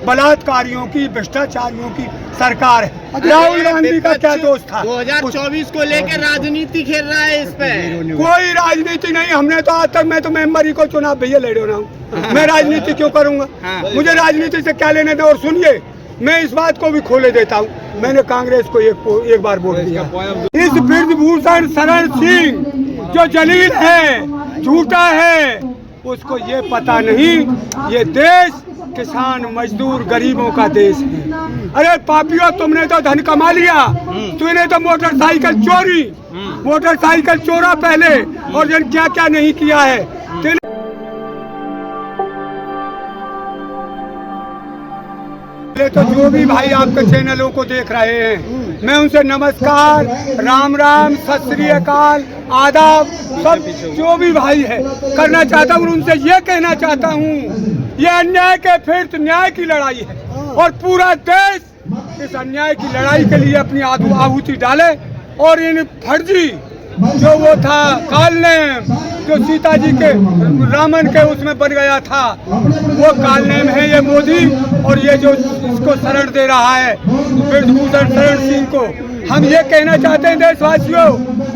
बलात्कारियों की, भ्रष्टाचारियों की सरकार है। राहुल गांधी का क्या दोष था? 2024 को लेकर राजनीति खेल रहा है इस पे। कोई राजनीति नहीं, हमने तो आज तक, मैं तो मेंबर ही को चुनाव भैया लड़ रहा हूँ, मैं राजनीति क्यों करूँगा? मुझे राजनीति से क्या लेने दें। और सुनिए, मैं इस बात को भी खोले देता हूँ, मैंने कांग्रेस को एक बार वोट दिया। इस बृजभूषण शरण सिंह जो जलील है, झूठा है, उसको ये पता नहीं ये देश किसान मजदूर गरीबों का देश है। अरे पापियों, तुमने तो धन कमा लिया, तूने तो मोटरसाइकिल चोरी, मोटरसाइकिल चोरा पहले, और जन क्या क्या नहीं किया है। तो जो भी भाई आपके चैनलों को देख रहे हैं, मैं उनसे नमस्कार, राम राम, सत श्री अकाल, आदाब, सब जो भी भाई है करना चाहता हूँ। उनसे ये कहना चाहता हूँ, ये अन्याय के फिर न्याय की लड़ाई है, और पूरा देश इस अन्याय की लड़ाई के लिए अपनी आहुति डाले। और इन फर्जी जो वो था कालनेम, जो सीता जी के रामन के उसमें बन गया था, वो कालनेम है ये मोदी। और ये जो इसको शरण दे रहा है बृजभूषण शरण सिंह को, हम ये कहना चाहते हैं देशवासियों,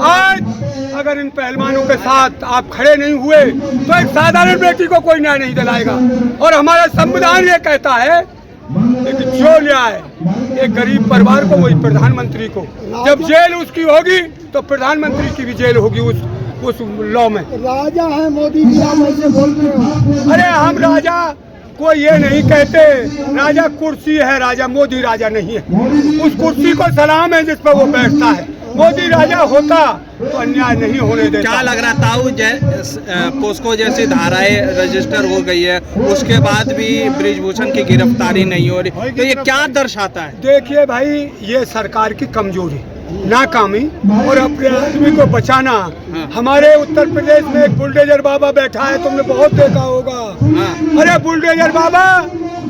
आज अगर इन पहलवानों के साथ आप खड़े नहीं हुए तो एक साधारण व्यक्ति को कोई न्याय नहीं दिलाएगा। और हमारा संविधान ये कहता है कि जो न्याय एक गरीब परिवार को, वही प्रधानमंत्री को, जब जेल उसकी होगी तो प्रधानमंत्री की भी जेल होगी उस लॉ में। राजा है मोदी जी, आप ऐसे बोलते हो? अरे हम राजा को ये नहीं कहते, राजा कुर्सी है, राजा मोदी राजा नहीं है। उस कुर्सी को सलाम है जिस पर वो बैठता है। मोदी राजा होता तो अन्याय नहीं होने देता। क्या लग रहा था पोस्को जैसी धाराएं रजिस्टर हो गई है, उसके बाद भी बृजभूषण की गिरफ्तारी नहीं हो रही, तो ये क्या दर्शाता है? देखिए भाई, ये सरकार की कमजोरी, नाकामी और अपने आदमी को बचाना। हमारे उत्तर प्रदेश में एक बुलडोजर बाबा बैठा है, तुमने बहुत देखा होगा। अरे बुलडोजर बाबा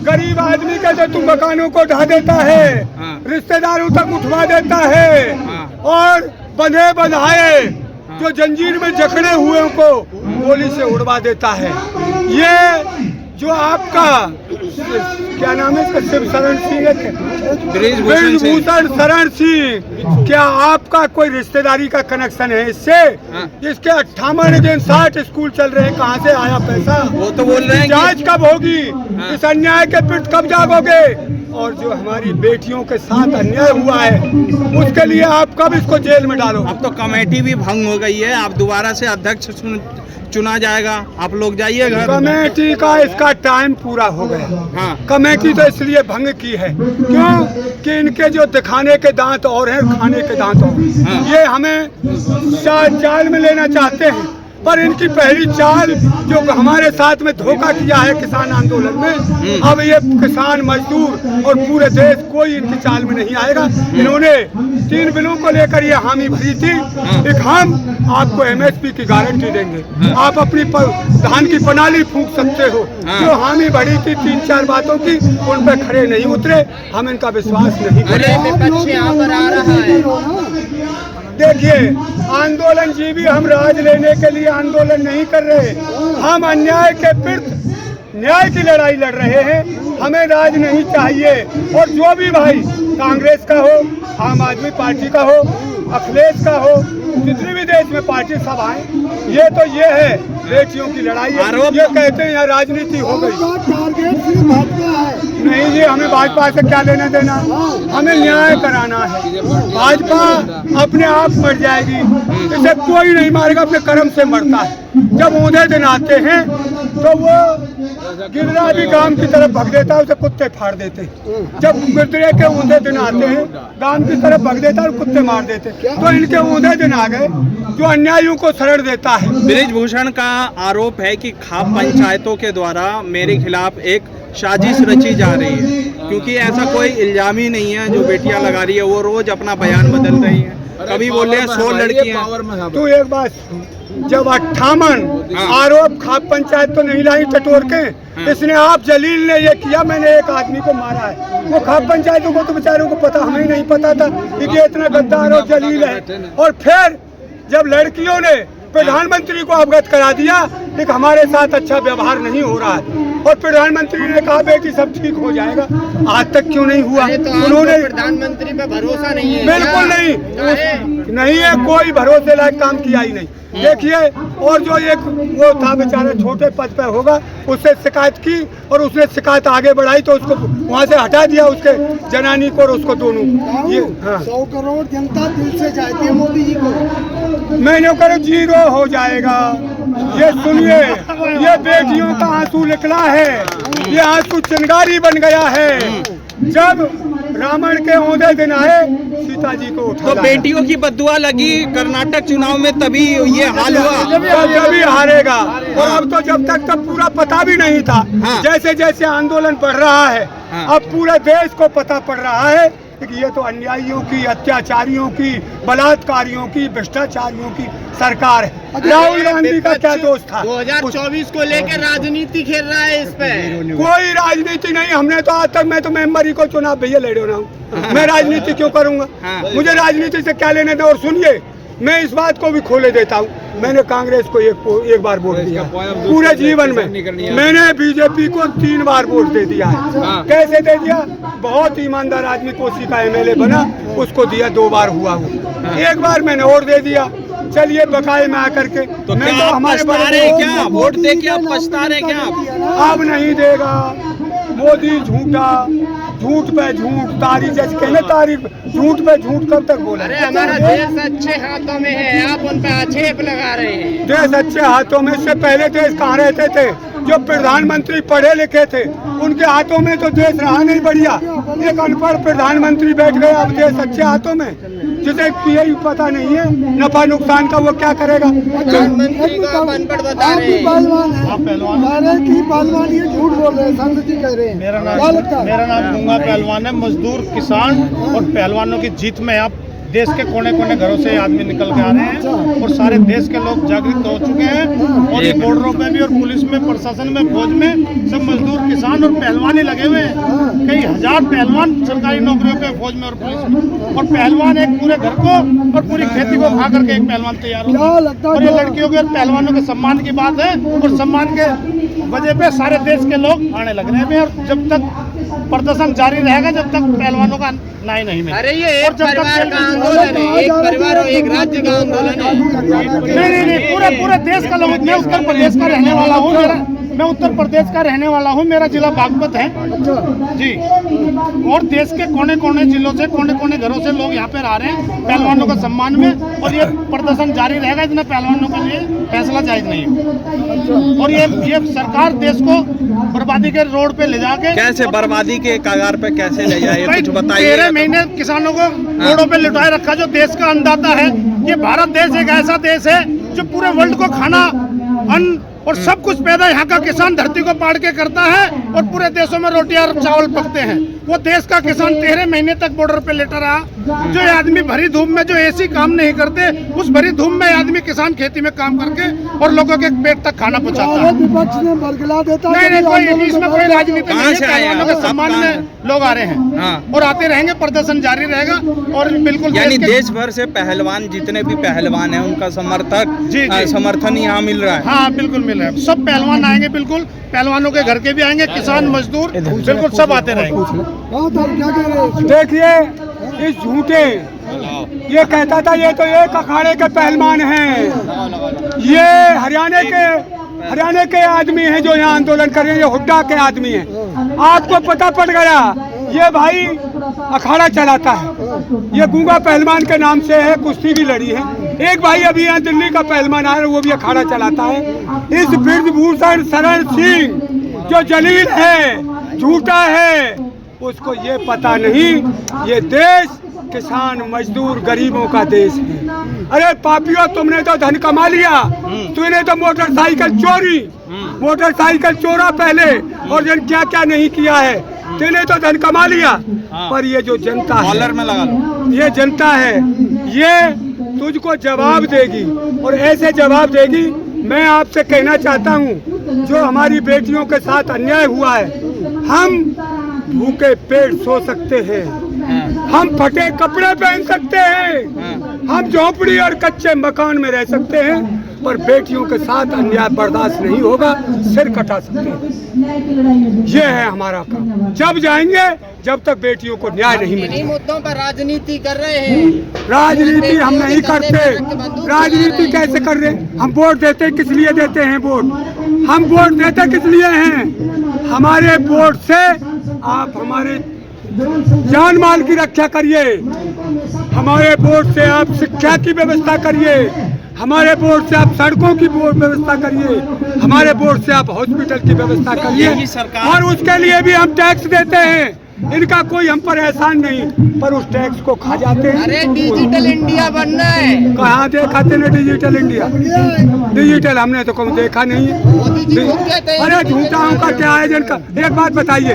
गरीब आदमी के जो तुम मकानों को ढा देता है, रिश्तेदारों तक उठवा देता है, और बंधे बंधाए जो जंजीर में जकड़े हुए को गोली से उड़वा देता है। ये जो आपका क्या नाम है इसका, शिव शरण सिंह, बृजभूषण शरण सिंह, क्या आपका कोई रिश्तेदारी का कनेक्शन है इससे? इसके 58 स्कूल चल रहे हैं, कहाँ से आया पैसा? वो तो बोल रहे हैं जांच कब होगी? इस अन्याय के पिट कब जागोगे? और जो हमारी बेटियों के साथ अन्याय हुआ है, उसके लिए आप कब इसको जेल में डालो? अब तो कमेटी भी भंग हो गई है, आप दोबारा से अध्यक्ष चुना जाएगा, आप लोग जाइए घर। कमेटी का इसका टाइम पूरा हो गया। कमेटी तो इसलिए भंग की है क्यों कि इनके जो दिखाने के दांत और हैं, खाने के दांत और। ये हमें चाल में लेना चाहते हैं, पर इनकी पहली चाल जो हमारे साथ में धोखा किया है किसान आंदोलन में, अब ये किसान मजदूर और पूरे देश कोई इनकी चाल में नहीं आएगा। इन्होंने 3 बिलों को लेकर ये हामी भरी थी, एक हम आपको MSP की गारंटी देंगे, आप अपनी धान की पनाली फूंक सकते हो। जो हामी भरी थी 3-4 बातों की, उन पर खड़े नहीं उतरे, हम इनका विश्वास नहीं करें। देखिए, आंदोलन जी भी हम राज लेने के लिए आंदोलन नहीं कर रहे, हम अन्याय के विरुद्ध न्याय की लड़ाई लड़ रहे हैं। हमें राज नहीं चाहिए। और जो भी भाई कांग्रेस का हो, आम आदमी पार्टी का हो, अखिलेश का हो, जितनी भी देश में पार्टी सब आए, ये है बेटियों की लड़ाई है। ये कहते हैं यहाँ राजनीति हो गई। नहीं जी, हमें भाजपा से क्या लेना देना, हमें न्याय कराना है। भाजपा अपने आप मर जाएगी, इसे कोई नहीं मारेगा, अपने कर्म से मरता है। जब ऊंधे दिन आते हैं तो वो गिरराजी गांव की तरफ भग देता है, उसे कुत्ते फाड़ देते। जब गिरदरे के ऊंधे दिन आते हैं, गांव की तरफ भग देता है और कुत्ते मार देते। तो इनके ऊंधे दिन आ गए जो अन्यायियों को शरण देता है। बृजभूषण का आरोप है कि खाप पंचायतों के द्वारा मेरे खिलाफ एक साजिश रची जा रही है, क्योंकि ऐसा कोई इल्जाम ही नहीं है। जो बेटियां लगा रही है वो रोज अपना बयान बदल रही है, कभी बोल रहे हैं 100 लड़कियां। तो एक बात, जब 58 आरोप खाप पंचायत तो नहीं लाई टटोर के, इसने आप जलील ने ये किया, मैंने एक आदमी को मारा है। वो खाप पंचायतों को तो बेचारों को पता, हमें नहीं पता था कि इतना गद्दार और जलील है। और फिर जब लड़कियों ने प्रधानमंत्री को अवगत करा दिया कि हमारे साथ अच्छा व्यवहार नहीं हो रहा है, और प्रधानमंत्री ने कहा बेटी सब ठीक हो जाएगा, आज तक क्यों नहीं हुआ? तो उन्होंने प्रधानमंत्री पे भरोसा नहीं है? बिल्कुल नहीं है, कोई भरोसे लायक काम किया ही नहीं। देखिए, और जो एक वो था बेचारा छोटे पद पे होगा, उससे शिकायत की और उसने शिकायत आगे बढ़ाई तो उसको वहाँ से हटा दिया, उसके जनानी को और उसको दोनों। ये 100 करोड़ जनता दिल से चाहती है मोदी जी को। मैंने कहा 0 हो जाएगा। ये सुनिए, ये बेटियों का आंसू निकला है, ये आंसू चिंगारी बन गया है। जब रावण के औंधे दिन आए, सीता जी को उठा तो बेटियों की बद्दुआ लगी कर्नाटक चुनाव में, तभी ये हाल हुआ। जब हारेगा। और अब तो जब तक तो पूरा पता भी नहीं था। हाँ। जैसे जैसे आंदोलन बढ़ रहा है, हाँ। अब पूरे देश को पता पड़ रहा है कि ये तो अन्यायियों की, अत्याचारियों की, बलात्कारियों की, भ्रष्टाचारियों की सरकार है। राहुल गांधी का क्या दोष था? 2024 को लेकर राजनीति खेल रहा है इस पे। कोई राजनीति नहीं, हमने तो आज तक, मैं तो मेंबर ही को चुनाव भैया लड़ रहा हूँ, मैं राजनीति क्यों करूँगा? हाँ। मुझे राजनीति से क्या लेने दें? और सुनिए, मैं इस बात को भी खोले देता हूँ, मैंने कांग्रेस को एक बार वोट दिया पूरे जीवन में, मैंने बीजेपी को 3 बार वोट दे दिया है। कैसे दे दिया? बहुत ईमानदार आदमी कोसी का एमएलए बना, उसको दिया, 2 बार हुआ वो, 1 बार मैंने और दे दिया। चलिए बकाए में आकर के तो मैं क्या तो हमारे पछता रहे क्या? वोट दे के आप पछता रहे क्या? अब नहीं देगा मोदी। झूठ पे झूठ, तारीफ जैसे कहने तारीफ, झूठ पे झूठ कब तक बोला? अरे हमारा देश अच्छे हाथों में है, आप उन पे आक्षेप लगा रहे हैं। देश अच्छे हाथों में, इससे पहले देश कहाँ रहते थे? जो प्रधानमंत्री पढ़े लिखे थे उनके हाथों में तो देश रहा नहीं बढ़िया। एक अनपढ़ प्रधानमंत्री बैठ गए, अब देश अच्छे हाथों में, जिसे यही पता नहीं है नफा नुकसान का, वो क्या करेगा? प्रधानमंत्री को आप अनपढ़ बता आप रहे भी हैं। पहलवान हैं, की पहलवान ये झूठ बोल रहे हैं, संत जी कह रहे हैं। मेरा क्या लगता है? मेरा नाम गूंगा पहलवान है। मजदूर, किसान और पहलवानों की जीत में आप देश के कोने कोने घरों से आदमी निकल के आ रहे हैं और सारे देश के लोग जागृत हो चुके हैं। और ये बॉर्डरों पे भी और पुलिस में, प्रशासन में, फौज में सब मजदूर, किसान और पहलवान ही लगे हुए हैं। कई हजार पहलवान सरकारी नौकरियों पे, फौज में और पुलिस में। और पहलवान एक पूरे घर को और पूरी खेती को खा करके एक पहलवान तैयार हो। और ये लड़कियों के और पहलवानों के सम्मान की बात है, और सम्मान के वजह पे सारे देश के लोग आने लग रहे हैं। और जब तक प्रदर्शन जारी रहेगा, जब तक पहलवानों का न्याय नहीं मिलेगा। अरे ये एक परिवार का आंदोलन है, एक परिवार और एक राज्य का आंदोलन है। नहीं, पूरे देश का लोग। मैं उत्तर प्रदेश का रहने वाला हूँ, मैं उत्तर प्रदेश का रहने वाला हूँ, मेरा जिला बागपत है जी। और देश के कोने कोने जिलों से, कोने कोने घरों से लोग यहाँ पे आ रहे हैं पहलवानों के सम्मान में। और ये प्रदर्शन जारी रहेगा, इतना पहलवानों के लिए फैसला जायज नहीं है। और ये सरकार देश को बर्बादी के रोड पे ले जाके, कैसे बर्बादी के कगार पे कैसे ले जाए, कुछ बताइए। 13 महीने किसानों को रोडों पे लुटाए रखा। जो देश का अन्नदाता है, ये भारत देश एक ऐसा देश है जो पूरे वर्ल्ड को खाना, अन्न और सब कुछ पैदा यहाँ का किसान धरती को पाड़ के करता है। और पूरे देशों में रोटियां और चावल पकते हैं। वो देश का किसान 13 महीने तक बॉर्डर पे लेटा रहा। जो ये आदमी भरी धूप में, जो ऐसी काम नहीं करते, उस भरी धूप में आदमी किसान खेती में काम करके और लोगों के पेट तक खाना पहुँचाता है। विपक्ष ने बरगला देता है। नहीं, कोई इसमें कोई राजनीति नहीं कहाँ है। से आए पहलवानों आप? के सम्मान आप में लोग आ रहे हैं। हाँ। और आते रहेंगे, प्रदर्शन जारी रहेगा। और बिल्कुल यानी देश के- देश भर से पहलवान, जितने भी पहलवान हैं, उनका जी। समर्थन यहाँ मिल रहा है। हाँ, बिल्कुल मिल रहा है। सब पहलवान आएंगे, बिल्कुल पहलवानों के घर के भी आएंगे, किसान, मजदूर, बिल्कुल सब आते रहेंगे। हाँ, तो क्या कह रहे हैं? देखिए, इस झूठे, ये कहता था ये तो एक अखाड़े के पहलवान हैं, ये हरियाणा के आदमी हैं जो यहाँ आंदोलन कर रहे हैं, ये हुड्डा के आदमी हैं। आपको पता पड़ गया, ये भाई अखाड़ा चलाता है, ये गूंगा पहलवान के नाम से है, कुश्ती भी लड़ी है। एक भाई अभी यहाँ दिल्ली का पहलवान आया, वो भी अखाड़ा चलाता है। इस बृजभूषण शरण सिंह जो जलील है, झूठा है, उसको ये पता नहीं ये देश किसान, मजदूर, गरीबों का देश है। अरे पापियों, तुमने तो धन कमा लिया, तूने तो मोटरसाइकिल चोरा पहले, और जन क्या क्या नहीं किया है, तूने तो धन कमा लिया। पर ये जो जनता है, कॉलर में लगा लो। ये जनता है, ये तुझको जवाब देगी, और ऐसे जवाब देगी। मैं आपसे कहना चाहता हूँ, जो हमारी बेटियों के साथ अन्याय हुआ है, हम भूखे पेट सो सकते हैं, हम फटे कपड़े पहन सकते हैं, हम झोपड़ी और कच्चे मकान में रह सकते हैं, पर बेटियों के साथ अन्याय बर्दाश्त नहीं होगा, सिर कटा सकते हैं। ये है हमारा काम। जब जाएंगे जब तक बेटियों को न्याय नहीं इन्हीं मिलेगा। मुद्दों पर राजनीति कर रहे हैं। राजनीति हम नहीं करते। राजनीति कैसे कर रहे हैं? हम वोट देते किस लिए देते हैं? हम वोट देते किस लिए हैं? हमारे वोट से आप हमारे जान माल की रक्षा करिए, हमारे वोट से आप शिक्षा की व्यवस्था करिए, हमारे वोट से आप सड़कों की व्यवस्था करिए, हमारे वोट से आप हॉस्पिटल की व्यवस्था करिए। यही सरकार- और उसके लिए भी हम टैक्स देते हैं। इनका कोई हम पर एहसान नहीं, पर उस टैक्स को खा जाते हैं। अरे डिजिटल इंडिया बनना है। कहाँ देखा तेने डिजिटल इंडिया? डिजिटल हमने तो कभी देखा नहीं मोदी जी खुद कहते है। हैं अरे झूठाओं का क्या है जिनका? एक बात बताइए,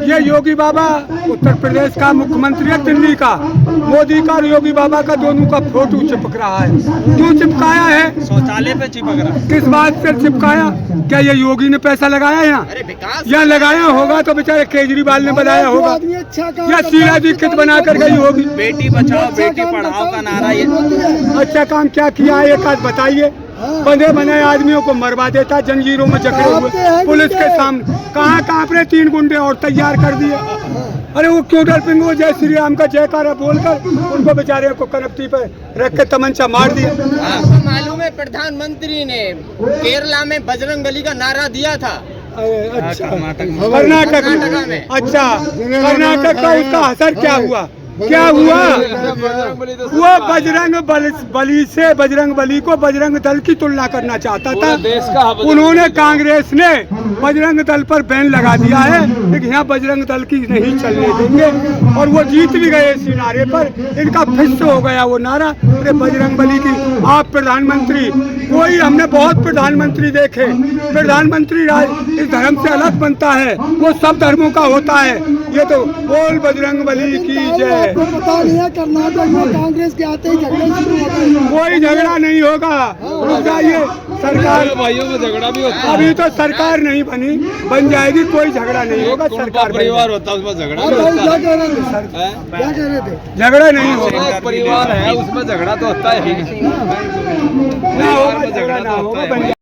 ये योगी बाबा उत्तर प्रदेश का मुख्यमंत्री है, दिल्ली का, मोदी का और योगी बाबा का दोनों का फोटो चिपक रहा है। क्यों चिपकाया है? शौचालय पे चिपक रहा है। किस बात से चिपकाया? क्या ये योगी ने पैसा लगाया यहाँ? अरे विकास या लगाया होगा तो बेचारे केजरीवाल ने बनाया होगा, आदमी अच्छा काम या करता शीला है, दीक्षित बना कर गई होगी। बेटी बचाओ बेटी पढ़ाओ का नारा ये अच्छा काम क्या किया है? एक आध बताइए। बंधे बनाए आदमियों को मरवा देता, जंजीरों में जकड़े हुए पुलिस के सामने। कहाँ कांप रहे 3 गुंडे और तैयार कर दिए। अरे वो क्यों डरपेंगे? वो जय श्री राम का जयकारा बोलकर उनको बेचारे को कनपटी पे रख के तमंचा मार दिया। आपको मालूम है प्रधानमंत्री ने केरला में बजरंगबली का नारा दिया था। अच्छा, कर्नाटक कर्नाटक कर्नाटक में। में। अच्छा, कर्नाटक का उसका असर क्या हुआ? क्या हुआ? वो बजरंग बली को बजरंग दल की तुलना करना चाहता था। उन्होंने कांग्रेस ने बजरंग दल पर बैन लगा दिया है, लेकिन यहाँ बजरंग दल की नहीं चलने देंगे। और वो जीत भी गए इसी नारे पर। इनका फिक्स हो गया वो नारा, अरे बजरंग बली की। आप प्रधानमंत्री, कोई हमने बहुत प्रधानमंत्री देखे। प्रधानमंत्री राज इस धर्म से अलग बनता है, वो सब धर्मों का होता है। ये तो बोल बजरंग बली की जय। आपको पता नहीं है कर्नाटक में कांग्रेस के आते ही झगड़े शुरू हो गए। कोई झगड़ा नहीं होगा, रुक जाइए। सरकार भाइयों में झगड़ा भी होता है। अभी तो सरकार नहीं बनी, बन जाएगी, कोई झगड़ा नहीं होगा। सरकार परिवार होता है उसमें झगड़ा हाँ भी भाई, होता क्या है। कह रहे थे? क्या कह रहे थे? झगड़ा नहीं होगा। एक परिवार है उसमें झगड़ा तो होता है। ना होगा, झगड़ा ना होगा, बन